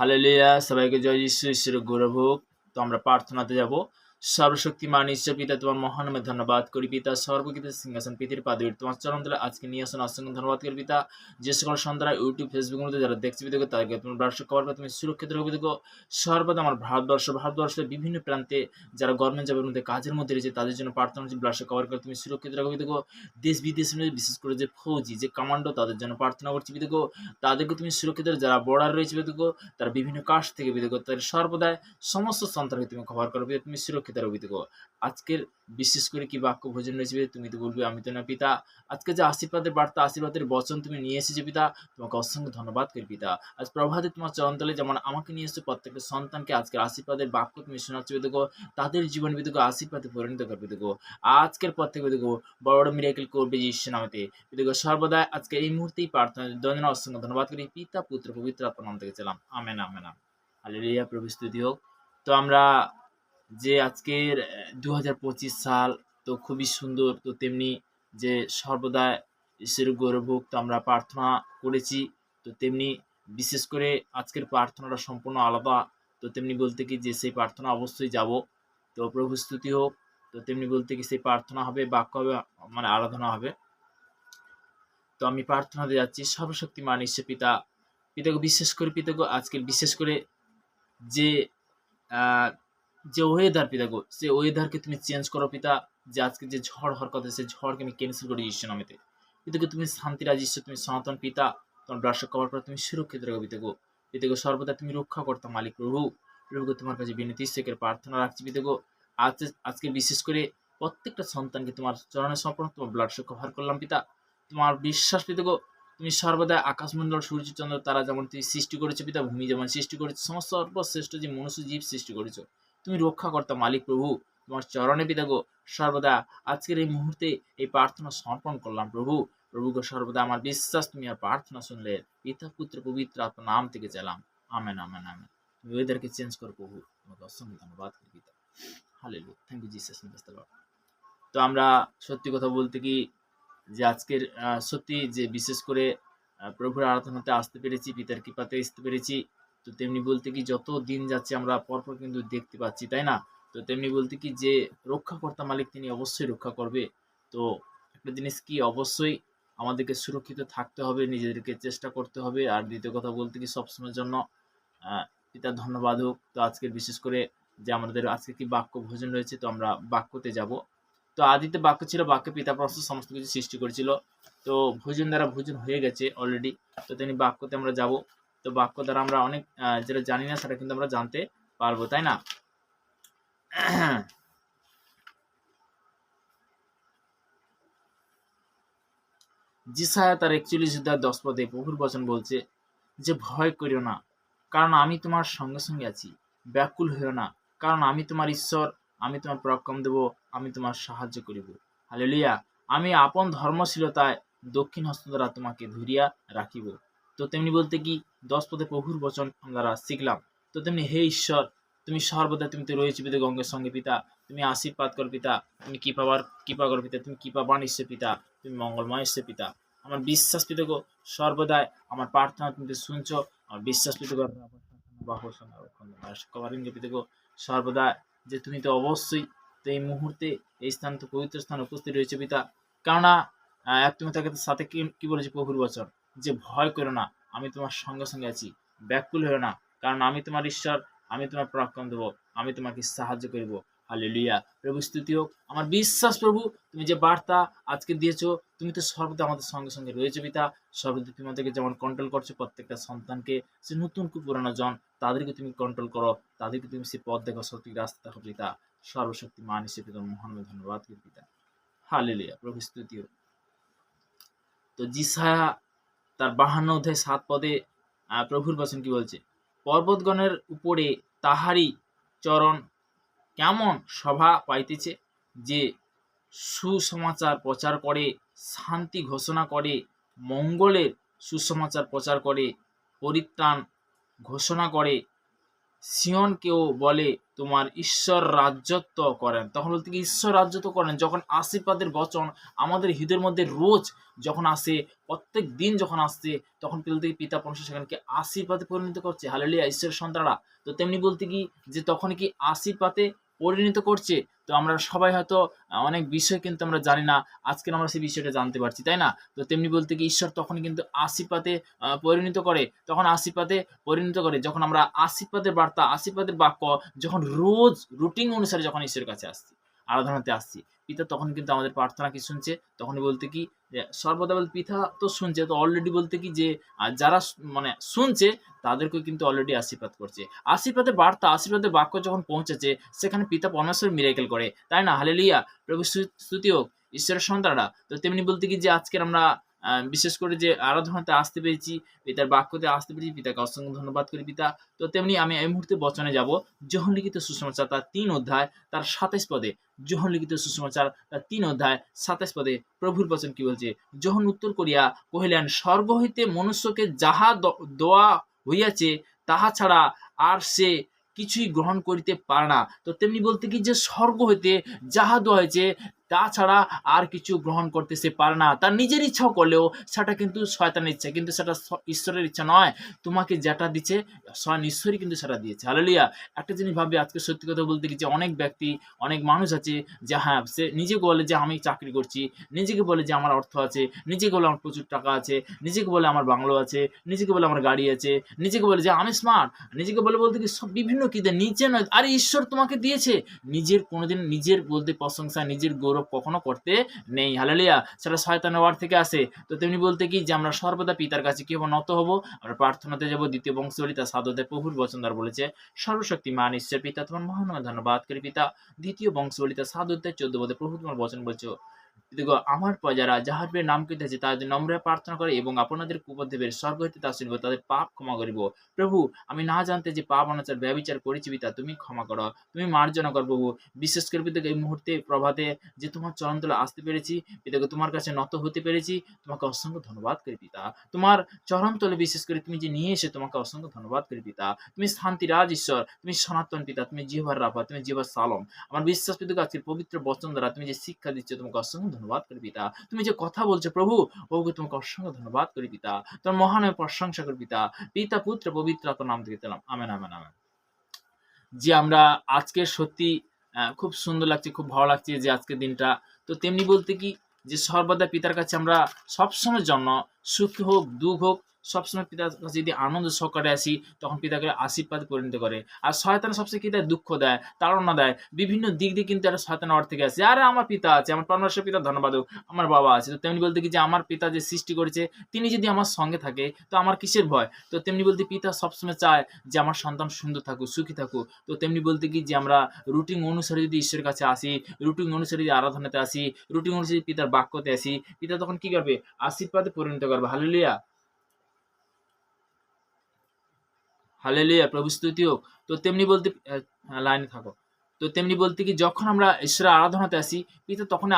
Hallelujah, সবাইকে জয় যিশু, ঈশ্বরের গৌরব হোক। তো আমরা প্রার্থনাতে যাব। সর্বশক্তিমান ঈশ্বর পিতা, তোমার মহান নামে ধন্যবাদ করি পিতা। সর্বকিত সিংহাসন পৃথিবীর পাদবীর তোমার চরণ তলে আজকে নিয়ে আসুন, অসংখ্য ধন্যবাদ করি পিতা। যে সকল সন্তানরা ইউটিউব ফেসবুকের মধ্যে যারা দেখছি পিতা, তাদেরকে তোমার ব্যবসা করার পর তুমি সুরক্ষিত রাখো পিতা। সর্বদা আমার ভারতবর্ষের বিভিন্ন প্রান্তে যারা গভর্নমেন্ট জবের মধ্যে কাজের মধ্যে রয়েছে তাদের জন্য প্রার্থনা হচ্ছে, ব্যবসা কভার করে তুমি সুরক্ষিত রাখো পিতা। দেশ বিদেশের মধ্যে বিশেষ করে যে ফৌজি, যে কমান্ডো, তাদের জন্য প্রার্থনা করছি পিতা। তাদেরকে তুমি সুরক্ষিত, যারা বর্ডার রয়েছে পিতা, তারা বিভিন্ন কাজ থেকে বিরত, তাদের সর্বদাই সমস্ত সন্তানকে তুমি কভার করবে, তুমি সুরক্ষিত রাখবে। আজকের বিশেষ করে কি বাক্য ভোজন রয়েছে তুমি তো বলবে আমি তো না পিতা। আজকে যে আশীর্বাদের বার্তা, আশীর্বাদের বচন তুমি নিয়ে এসেছো পিতা, তোমাকে অসংখ্য ধন্যবাদ করি পিতা। আজ প্রভাতে তোমার চরণতলে যেমন আমাকে নিয়ে এসেছো, প্রত্যেকটা সন্তানকে আজকের আশীর্বাদের বাক্য তুমি শোনাচ্ছ পিতা, তাদের জীবন পিতা আশীর্বাদে পরিণত করবে পিতা। আজকের পর থেকে পিতা বড় বড় মিরাকেল করবে যিশু নামেতে পিতা। সর্বদা আজকে এই মুহূর্তেই প্রার্থনা জন্য অসংখ্য ধন্যবাদ করি পিতা, পুত্র, পবিত্র আত্মার নাম থেকে চালাম, আমেন আমেন। হালেলুয়া, প্রভু স্তুতি হোক। তো আমরা যে আজকের 2025 সাল, তো খুবই সুন্দর, তো তেমনি যে সর্বদা ঈশ্বরের গৌরব হোক, তো আমরা প্রার্থনা করেছি। তো তেমনি বিশেষ করে আজকের প্রার্থনাটা সম্পূর্ণ আলাদা। তো তেমনি বলতে কি যে সেই প্রার্থনা অবশ্যই যাব। তো প্রভু স্তুতি হোক। তো তেমনি বলতে কি সেই প্রার্থনা হবে, বাক্য হবে, মানে আরাধনা হবে। তো আমি প্রার্থনাতে যাচ্ছি। সর্বশক্তিমান ঈশ্বর পিতা, পিতাকে বিশ্বাস করি পিতাকে আজকের বিশেষ করে যে যে ওয়েদার পিতা গো, সে ওয়েদারকে তুমি চেঞ্জ করো পিতা। যে আজকে যে ঝড় হওয়ার কথা, সেই ঝড়কে আমি ক্যান্সেল করি ঈশ্বর নামেতে পিতাকে। তুমি শান্তি রাজ ঈশ্বর, তুমি সনাতন পিতা, তোমার ব্রাশ কভার করে তুমি সুরক্ষিত রাখো পিতাগো। পিতাগো সর্বদা তুমি রক্ষা করতো মালিক প্রভু। প্রভুকে তোমার কাছে বিনতি শেখের প্রার্থনা রাখছি পিতাগো। আজকে বিশেষ করে প্রত্যেকটা সন্তানকে তোমার চরণে সমর্পণ, তোমার ব্লাড কভার করলাম পিতা। তোমার বিশ্বাস পিতাগো, তুমি সর্বদা আকাশমণ্ডল, সূর্য, চন্দ্র, তারা যেমন তুমি সৃষ্টি করেছো পিতা, ভূমি যেমন সৃষ্টি করেছো, সমস্ত সর্বশ্রেষ্ঠ যে মনুষ্য জীব সৃষ্টি করেছো, তুমি রক্ষা করতা মালিক প্রভু। তোমার চরণে পিতা গো সর্বদা আজকের এই মুহূর্তে এই প্রার্থনা সমর্পণ করলাম প্রভু। প্রভু গো সর্বদা আমার বিশ্বাস তুমি আর প্রার্থনা শুনলে পিতা, পুত্র, পবিত্র আত্মার নাম থেকে চালাম, আমেন আমেন আমেন। তুমি ওয়েদারকে চেঞ্জ করো প্রভু, তোমাকে অসংখ্য ধন্যবাদ করি পিতা। Hallelujah, thank you Jesus. তো আমরা সত্যি কথা বলতে কি যে আজকের সত্যি যে বিশেষ করে প্রভুর আরাধনাতে আসতে পেরেছি, পিতার কৃপাতে আসতে পেরেছি। তো তেমনি বলতে কি যত দিন যাচ্ছে আমরা পরপর কিন্তু দেখতে পাচ্ছি, তাই না? তো তেমনি বলতে কি যে রক্ষাকর্তা মালিক তিনি অবশ্যই রক্ষা করবে। তো একটা জিনিস কি, অবশ্যই আমাদেরকে সুরক্ষিত থাকতে হবে, নিজেদেরকে চেষ্টা করতে হবে। আর দ্বিতীয় কথা বলতে কি সবসময়ের জন্য পিতার ধন্যবাদ হোক। তো আজকের বিশেষ করে যে আমাদের আজকে কি বাক্য ভোজন রয়েছে, তো আমরা বাক্যতে যাব। তো আদিতে বাক্য ছিল, বাক্যে পিতা প্রস্তুত সমস্ত কিছু সৃষ্টি করেছিল। তো ভোজন দ্বারা ভোজন হয়ে গেছে অলরেডি। তো তিনি বাক্যতে আমরা যাব। তো বাক্য দ্বারা আমরা অনেক যেটা জানি না সেটা কিন্তু আমরা জানতে পারবো, তাই না? যিশায়া তার 41:10 প্রভুর বচন বলছে যে ভয় করিও না, কারণ আমি তোমার সঙ্গে সঙ্গে আছি। ব্যাকুল হইও না, কারণ আমি তোমার ঈশ্বর, আমি তোমার পরাক্রম দেব, আমি তোমার সাহায্য করিব। হালেলুয়া। আমি আপন ধর্মশীলতায় দক্ষিণ হস্ত দ্বারা তোমাকে ধরিয়া রাখিব। তো তেমনি বলতে কি 10 প্রভুর বচন আমরা শিখলাম। তো তেমনি হে ঈশ্বর, তুমি সর্বদা তুমি তো রয়েছে পিতা গঙ্গের সঙ্গে পিতা। তুমি আশীর্বাদ কর পিতা, তুমি কৃপা কর পিতা, তুমি কৃপাবান ঈশ্বর পিতা, তুমি মঙ্গলময় ঈশ্বর পিতা। আমার বিশ্বাস পিতা গো সর্বদাই আমার প্রার্থনা তুমি শুনছো। আমার বিশ্বাস পিতা গো সর্বদা যে তুমি তো অবশ্যই তো এই মুহূর্তে এই স্থান, তো পবিত্র স্থান উপস্থিত রয়েছে পিতা। কেননা তুমি তাকে সাথে কি বলেছে প্রভুর বচন যে ভয় করো না, আমি তোমার সঙ্গে সঙ্গে আছি। ব্যাকুল হও না, কারণ আমি তোমার ঈশ্বর, আমি তোমার পরাক্রম দেবো, আমি তোমাকে সাহায্য করব। হালেলুয়া, প্রভু স্তুতি হোক। আমার বিশ্বাস প্রভু তুমি যে বার্তা আজকে দিয়েছো, তুমি তো সর্বদা আমাদের সঙ্গে সঙ্গে রয়েছে পিতা। সর্বদা তুমি আমাদেরকে যেমন কন্ট্রোল করছো, প্রত্যেকটা সন্তানকে, সে নতুন কি পুরানো জন, তাদেরকে তুমি কন্ট্রোল করো, তাদেরকে তুমি সে পথ দেখো, সঠিক রাস্তা দেখো পিতা। সর্বশক্তি মান হিসেবে তোমার মহান ধন্যবাদ করি পিতা। হালেলুয়া, প্রভু স্তুতি হোক। তো যিশায়া তার 52:7 প্রভুর বচন কি বলছে? পর্বতগণের উপরে তাহারি চরণ কেমন সভা পাইতেছে, যে সুসমাচার প্রচার করে, শান্তি ঘোষণা করে, মঙ্গলের সুসমাচার প্রচার করে, পরিত্রাণ ঘোষণা করে, সিয়নকেও বলে তোমার ঈশ্বর রাজত্ব করেন। তখন বলতে কি ঈশ্বর রাজত্ব করেন যখন আশীর্বাদের বচন আমাদের হৃদয়ের মধ্যে রোজ যখন আসে, প্রত্যেক দিন যখন আসছে, তখন বলতে কি পিতা পরমেশ্বর সেখানকে আশীর্বাদে পরিণত করছে। হালেলুয়া, ঈশ্বরের সন্তানরা। তো তেমনি বলতে কি যে তখন কি আশীর্বাদে পরিণত করছে। তো আমরা সবাই হয়তো অনেক বিষয় কিন্তু আমরা জানি না, আজকে আমরা সেই বিষয়টা জানতে পারছি, তাই না? তো তেমনি বলতে কি ঈশ্বর তখন কিন্তু আশীর্বাদে পরিণত করে, তখন আশীর্বাদে পরিণত করে যখন আমরা আশীর্বাদের বার্তা, আশীর্বাদের বাক্য যখন রোজ রুটিন অনুসারে যখন ঈশ্বরের কাছে আসছি, আরাধনাতে আসছি, পিতা তখন কিন্তু আমাদের প্রার্থনা কি শুনছে। তখনই বলতে কি যে সর্বদা বলতে পিতা তো শুনছে, তো অলরেডি বলতে কি যে যারা মানে শুনছে তাদেরকে কিন্তু অলরেডি আশীর্বাদ করছে। আশীর্বাদের বার্তা, আশীর্বাদের বাক্য যখন পৌঁছেছে, সেখানে পিতা পরমেশ্বর মিরাকেল করে, তাই না? হালেলুয়া, প্রভু স্তুতি হোক, ঈশ্বরের সন্তানরা। তো তেমনি বলতে কি যে আজকের আমরা বিশেষ করে যে আরাধনাতে আসতে পেরেছি, পিতার বাক্যতে আসতে পেরেছি, পিতাকে অসংখ্য ধন্যবাদ করি পিতা। তো তেমনি আমি এই মুহূর্তে বচনে যাব, যোহন লিখিত সুসমাচার তার 3 অধ্যায় তার 27 পদে। যোহন লিখিত সুসমাচার তার 3 অধ্যায় 27 পদে প্রভুর বচন কি বলছে? যোহন উত্তর করিয়া কহিলেন, স্বর্গ হইতে মনুষ্যকে যাহা দেওয়া হইয়াছে তাহা ছাড়া আর সে কিছুই গ্রহণ করিতে পারে না। তো তেমনি বলতে কি যে স্বর্গ হইতে যাহা দেওয়া হয়েছে তাছাড়া আর কিছু গ্রহণ করতে সে পারে না। তার নিজের ইচ্ছা করলেও সেটা কিন্তু শয়তানের ইচ্ছা, কিন্তু সেটা ঈশ্বরের ইচ্ছা নয়। তোমাকে যেটা দিচ্ছে স্বয়ং ঈশ্বরই কিন্তু সেটা দিয়েছে। হালেলুয়া। একটা জিনিস ভাবি, আজকে সত্যি কথা বলতে কি যে অনেক ব্যক্তি, অনেক মানুষ আছে যে হ্যাঁ সে নিজেকে বলে যে আমি চাকরি করছি, নিজেকে বলে যে আমার অর্থ আছে, নিজেকে বলে আমার প্রচুর টাকা আছে, নিজেকে বলে আমার বাংলো আছে, নিজেকে বলে আমার গাড়ি আছে, নিজেকে বলে যে আমি স্মার্ট, নিজেকে বলে বলতে কি সব বিভিন্ন কি দেয়, নিচে নয়। আরে ঈশ্বর তোমাকে দিয়েছে। নিজের কোনোদিন নিজের বলতে প্রশংসা, নিজের গৌরব কখনো করতে নেই। হালেলুয়া, সেটা শয়তানের ওয়ার্ড থেকে আসে। তো তেমনি বলতে কি যে আমরা সর্বদা পিতার কাছে কি হবো? নত হব। আমরা প্রার্থনাতে যাব। দ্বিতীয় বংশাবলী তার 7 অধ্যায় প্রভুর বচনদার বলেছে, সর্বশক্তিমান ঈশ্বর পিতা তোমার মহান ধন্যবাদ করি পিতা। দ্বিতীয় বংশাবলী তার 7 অধ্যায় 14 পদে প্রভু তোমার বচন বলছো, দেখো আমার প্রজারা যাহার পেয়ে নাম করিতেছে তাদের নম্রে প্রার্থনা করে এবং আপনাদের কুপদেবের স্বর্গ হইতে তা শুনিব, তাদের পাপ ক্ষমা করিব। প্রভু, আমি না জানতে যে পাপ অনাচার ব্যভিচার করেছি পিতা, তুমি ক্ষমা করো, তুমি মার্জনা কর প্রভু। বিশেষ করে পিতাকে এই মুহূর্তে প্রভাতে যে তোমার চরণ তলে আসতে পেরেছি, পিতাকে তোমার কাছে নত হতে পেরেছি, তোমাকে অসংখ্য ধন্যবাদ করি পিতা। তোমার চরণ তলে বিশেষ করে তুমি যে নিয়ে এসে তোমাকে অসংখ্য ধন্যবাদ করি পিতা। তুমি শান্তিরাজ ঈশ্বর, তুমি সনাতন পিতা, তুমি জিহ্বার রাফা, তুমি জিহ্বার সালম। আমার বিশ্বাস পিতাকে আজকের পবিত্র বচন দ্বারা তুমি যে শিক্ষা দিচ্ছ, তোমাকে অসংখ্য ধন্যবাদ করি পিতা। তুমি যে কথা বলছো প্রভু, ওকে তোমাকে অসংখ্য ধন্যবাদ করি পিতা। তোমার মহানয় প্রশংসা করি পিতা। পিতা পুত্র পবিত্র আত্মার নাম থেকে দিলাম, আমেন আমেন আমেন। যে আমরা আজকে সত্যি খুব সুন্দর লাগছে, খুব ভালো লাগছে যে আজকের দিনটা। তো তেমনি বলতে কি যে সর্বদা পিতার কাছে আমরা সবসময়ের জন্য, সুখ হোক দুঃখ হোক, সবসময় পিতার কাছে যদি আনন্দ সহকারে আসি, তখন পিতাকে আশীর্বাদ পরিণত করে। আর শয়তান সবসময় কি দেয়? দুঃখ দেয়, তাড়না দেয়, বিভিন্ন দিক দিয়ে কিন্তু একটা শয়তান ওর থেকে আসে। আরে আমার পিতা আছে, আমার পরমেশ্বর পিতা ধন্যবাদ হোক, আমার বাবা আছে। তো তেমনি বলতে কি যে আমার পিতা যে সৃষ্টি করেছে, তিনি যদি আমার সঙ্গে থাকে তো আমার কিসের ভয়? তো তেমনি বলতে পিতা সবসময় চায় যে আমার সন্তান সুন্দর থাকুক, সুখী থাকুক। তো তেমনি বলতে কি যে আমরা রুটিন অনুসারে যদি ঈশ্বরের কাছে আসি, রুটিন অনুসারে যদি আরাধনাতে আসি, রুটিন অনুসারে পিতার বাক্যতে আসি, পিতা তখন কি করবে? আশীর্বাদে পরিণত করবে। হালেলুয়া, হালেলুয়া, প্রভু স্তুতি হোক। তো তেমনি বলতে লাইনে থাকো। তো তেমনি বলতে কি যখন আমরা ঈশ্বরের আরাধনাতে আসি, পিতা তখন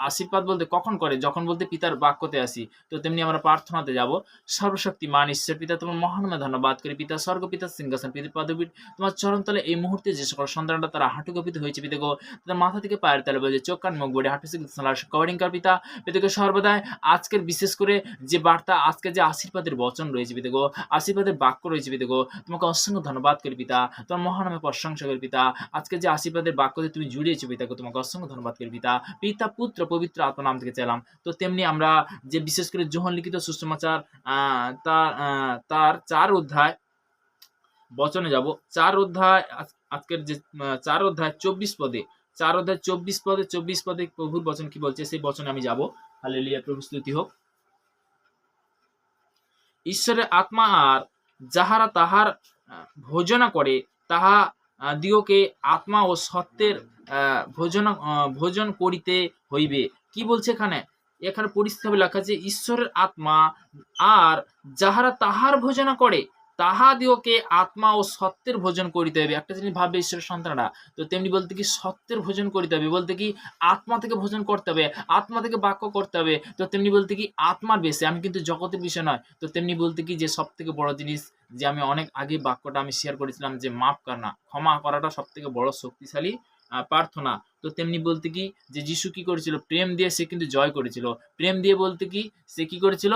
আশীর্বাদ বলতে কখন করে? যখন বলতে পিতার বাক্যতে আসি। তো তেমনি আমরা প্রার্থনাতে যাব, সর্বশক্তিমান ঈশ্বর পিতা তোমার মহানামে ধন্যবাদ করি পিতা। স্বর্গ পিতা সিংহাসন পিতা পদবীর তোমার চরণতলে এই মুহূর্তে যে সকল সন্তানরা তারা হাঁটু কপিত হয়েছে পিতা গো, তাদের মাথা থেকে পায়ের তলে বলে চোখ কান মুখ বড়ে হাঁটু কভারিং কর পিতা। পিতাকে সর্বদাই আজকের বিশেষ করে যে বার্তা, আজকে যে আশীর্বাদের বচন রয়েছে পিতা গো, আশীর্বাদের বাক্য রয়েছে পিতা গো, তোমাকে অসংখ্য ধন্যবাদ করি পিতা। তোমার মহানামে প্রশংসা করি পিতা। আজকে যে আশীর্বাদের বাক্যতে তুমি জুড়িয়েছো পিতাকে, তোমাকে অসংখ্য ধন্যবাদ করি পিতা। পিতা পুত্র পবিত্র আত্মার নাম থেকে চাইলাম। তো তেমনি আমরা যে বিশেষ করে যোহন লিখিত সুসমাচার তার 4 অধ্যায় বচনে যাব। 4 অধ্যায় আজকের যে 4 অধ্যায় 24 পদে, 4 অধ্যায় 24 পদে প্রভুর বচন কি বলছে সেই বচনে আমি যাব। হালেলুয়া, প্রভু স্তুতি হোক। ঈশ্বরের আত্মা আর যাহারা তাহার ভোজনা করে তাহা দিওকে আত্মা ও সত্যের ভোজন করিতে হইবে। কি বলছে এখানে? এখানে পরিষ্কারভাবে লেখা আছে ঈশ্বরের আত্মা আর যাহারা তাহার ভোজনা করে তাহাদিওকে আত্মা ও সত্যের ভোজন করিতে হবে। একটা জিনিস ভাববে ঈশ্বরের সন্তানরা, তো তেমনি বলতে কি সত্যের ভোজন করিতে হবে, বলতে কি আত্মা থেকে ভোজন করতে হবে, আত্মা থেকে বাক্য করতে হবে। তো তেমনি বলতে কি আত্মার বেশে, আমি কিন্তু জগতের বিষয় নয়। তো তেমনি বলতে কি যে সব থেকে বড় জিনিস, যে আমি অনেক আগে বাক্যটা আমি শেয়ার করেছিলাম, যে মাফ করনা, ক্ষমা করাটা সব থেকে বড় শক্তিশালী প্রার্থনা। তো তেমনি বলতে কি যে যিশু কি করেছিল, প্রেম দিয়ে সে কিন্তু জয় করেছিল। প্রেম দিয়ে বলতে কি সে কি করেছিল,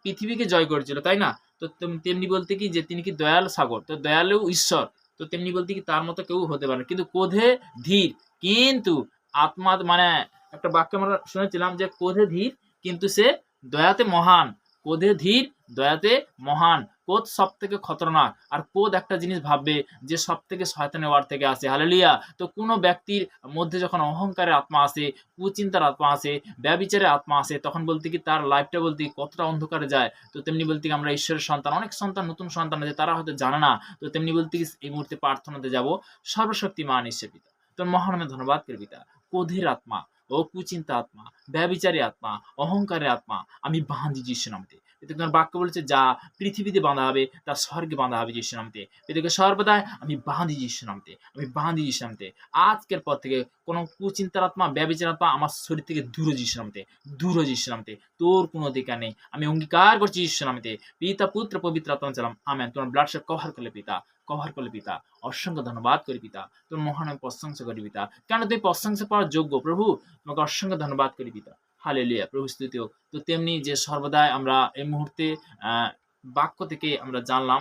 পৃথিবীকে জয় করেছিল, তাই না? তো তেমনি বলতে কি যে তিনি কি দয়াল সাগর, তো দয়ালু ঈশ্বর। তো তেমনি বলতে কি তার মতো কেউ হতে পারে না। কিন্তু ক্রোধে ধীর, কিন্তু আত্মা মানে একটা বাক্য আমরা শুনেছিলাম যে ক্রোধে ধীর কিন্তু সে দয়াতে মহান। ক্রোধে ধীর, দয়াতে মহান। ক্রোধ সব থেকে খতরনাক। আর ক্রোধ একটা জিনিস ভাববে যে সব থেকে শয়তানের ওয়ার থেকে আসে। হালেলুয়া। তো কোনো ব্যক্তির মধ্যে যখন অহংকারের আত্মা আসে, কুচিন্তার আত্মা আসে, ব্যভিচারের আত্মা আসে, তখন বলতে কি তার লাইফটা বলতে কি কতটা অন্ধকারে যায়। তো তেমনি বলতে কি আমরা ঈশ্বরের সন্তান, অনেক সন্তান, নতুন সন্তান আছে, তারা হয়তো জানে না। তো তেমনি বলতে কি এই মুহূর্তে প্রার্থনাতে যাব, সর্বশক্তিমান ঈশ্বর পিতা, তোর মহানামে ধন্যবাদ করি পিতা। ক্রোধের আত্মা ও কুচিন্তা আত্মা, ব্যভিচারী আত্মা, অহংকারের আত্মা আমি বাঁধি যিশু নামতে। এতে তোমার বাক্য বলেছে যা পৃথিবীতে বাঁধা হবে তা স্বর্গে বাঁধা হবে যিশু নামতে। এদেরকে সর্বদাই আমি বাঁধি যিশু নামতে, আমি বাঁধি যিশু নামতে। আজকের পর থেকে কোনো কুচিন্তার আত্মা, ব্যভিচার আত্মা আমার শরীর থেকে দূরে যিশু নামতে, দূরে যিশু নামতে। তোর কোনো অধিকার নেই, আমি অঙ্গীকার করছি যিশু নামতে। পিতা পুত্র পবিত্র আত্মা চালাম, আমেন। তোমার ব্লাড শেড কভার করলে পিতা, কভার করলে পিতা। অসংখ্য ধন্যবাদ করি পিতা, তোর মহান আমি প্রশংসা করি পিতা, কেন তুই প্রশংসা পাওয়ার যোগ্য প্রভু। তোমাকে অসংখ্য ধন্যবাদ করি পিতা। হালেলুয়া, প্রভু স্তুতি হোক। তো তেমনি যে সর্বদাই আমরা এই মুহূর্তে বাক্য থেকে আমরা জানলাম,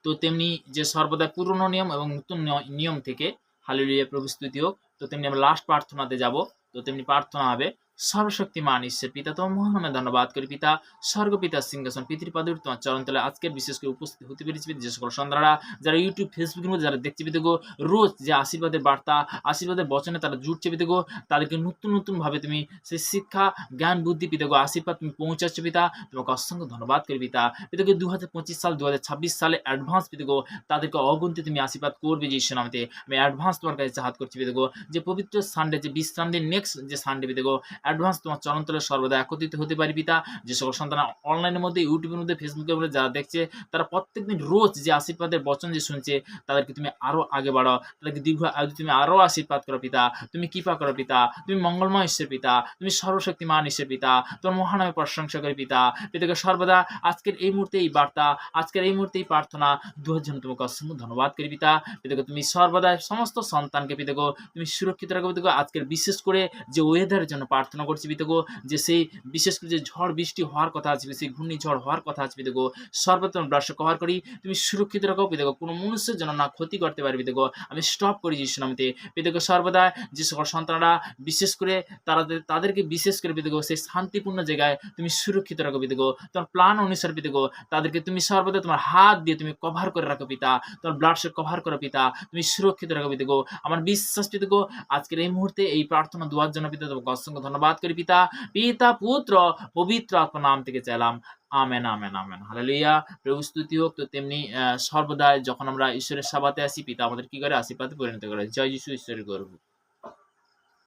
তো তেমনি যে সর্বদাই পুরনো নিয়ম এবং নতুন নিয়ম থেকে, হালেলুয়া, প্রভু স্তুতি হোক। তো তেমনি আমরা লাস্ট প্রার্থনাতে যাব। তো তেমনি প্রার্থনা হবে, সর্বশক্তিমান ঈশ্বর পিতা, তোমার মহানামে ধন্যবাদ করি পিতা। স্বর্গপিতার সিংহাসন পৃথিবীর পাদুর তোমার চরণতলে আজকের বিশেষ করে উপস্থিত হতে পেরেছি যে সকল সন্তানরা যারা ইউটিউব ফেসবুকের মধ্যে যারা দেখছে পিতাগো, রোজ যে আশীর্বাদের বার্তা, আশীর্বাদের বচনে তারা জুড়ছে পিতাগো, তাদেরকে নতুন নতুন ভাবে তুমি সেই শিক্ষা, জ্ঞান, বুদ্ধি পিতাগো, আশীর্বাদ তুমি পৌঁছাচ্ছ পিতা। তোমাকে অসংখ্য ধন্যবাদ করি পিতা। পিতাগো 2025 সাল 2026 সালে অ্যাডভান্স পিতাগো তাদেরকে অগুন্তি তুমি আশীর্বাদ করবে যিশু নামে। আমি অ্যাডভান্স তোমার কাছে হাত করছি পিতাগো, যে পবিত্র সানডে, যে বিশ্রাম দিন, নেক্সট যে সানডে পিতাগো, অ্যাডভান্স তোমার চরণতলে সর্বদা একত্রিত হতে পারি পিতা। যে সকল সন্তান অনলাইনের মধ্যে, ইউটিউবের মধ্যে, ফেসবুকের মধ্যে যারা দেখছে, তারা প্রত্যেকদিন রোজ যে আশীর্বাদের বচন যে শুনছে, তাদেরকে তুমি আরো আগে বাড়াও, তাদেরকে দীর্ঘ আয়ু তুমি আরো আশীর্বাদ করো পিতা। তুমি কৃপা করো পিতা, তুমি মঙ্গলময় ঈশ্বর পিতা, তুমি সর্বশক্তিমান ঈশ্বর পিতা। তোমার মহানামে প্রশংসা করি পিতা। পিতাকে সর্বদা আজকের এই মুহূর্তে এই বার্তা, আজকের এই মুহূর্তে এই প্রার্থনা দুয়ার জন্য তোমাকে অসংখ্য ধন্যবাদ করি পিতা। পিতাকে তুমি সর্বদা সমস্ত সন্তানকে পিতাগো তুমি সুরক্ষিত রাখো পিতাগো। আজকের বিশেষ করে যে ওয়েদারের জন্য প্রার্থনা করছি পিতাগো, যে সেই বিশেষ করে যে ঝড় বৃষ্টি হওয়ার কথা আছে, সেই ঘূর্ণিঝড় হওয়ার কথা আছে পিতাগো, সর্বপ্রথম ব্রাশ্য কভার করি, তুমি সুরক্ষিত রাখো পিতাগো, কোনো মানুষের জন্য না ক্ষতি করতে পারবে পিতাগো। আমি স্টপ করি যিশু নামে পিতাগো। সর্বদা যে সকল সন্তানরা বিশেষ করে তাদেরকে বিশেষ করে পিতাগো সেই শান্তিপূর্ণ জায়গায় তুমি সুরক্ষিত রাখো পিতাগো। তোমার প্ল্যান অনুসার পিতাগো তাদেরকে তুমি সর্বদা তোমার হাত দিয়ে তুমি কভার করে রাখো পিতা। তোমার ব্লাড শেড কভার করো পিতা, তুমি সুরক্ষিত রাখো পিতাগো। আমার বিশ্বাস পিতাগো আজকের এই মুহূর্তে এই প্রার্থনা দোয়ার জন্য পিতা তোমাকে অসংখ্য ধন্যবাদ করি পিতা। পিতা পুত্র পবিত্র আত্মার নাম থেকে চাইলাম, আমেন, আমেন, আমেন। হালেলুয়া, প্রভু স্তুতি হোক। তো তেমনি সর্বদাই যখন আমরা ঈশ্বরের সাবাতে আসি, পিতা আমাদের কি করে আশীর্বাদে পরিণত করে। জয় যিশু, ঈশ্বরের গৌরব।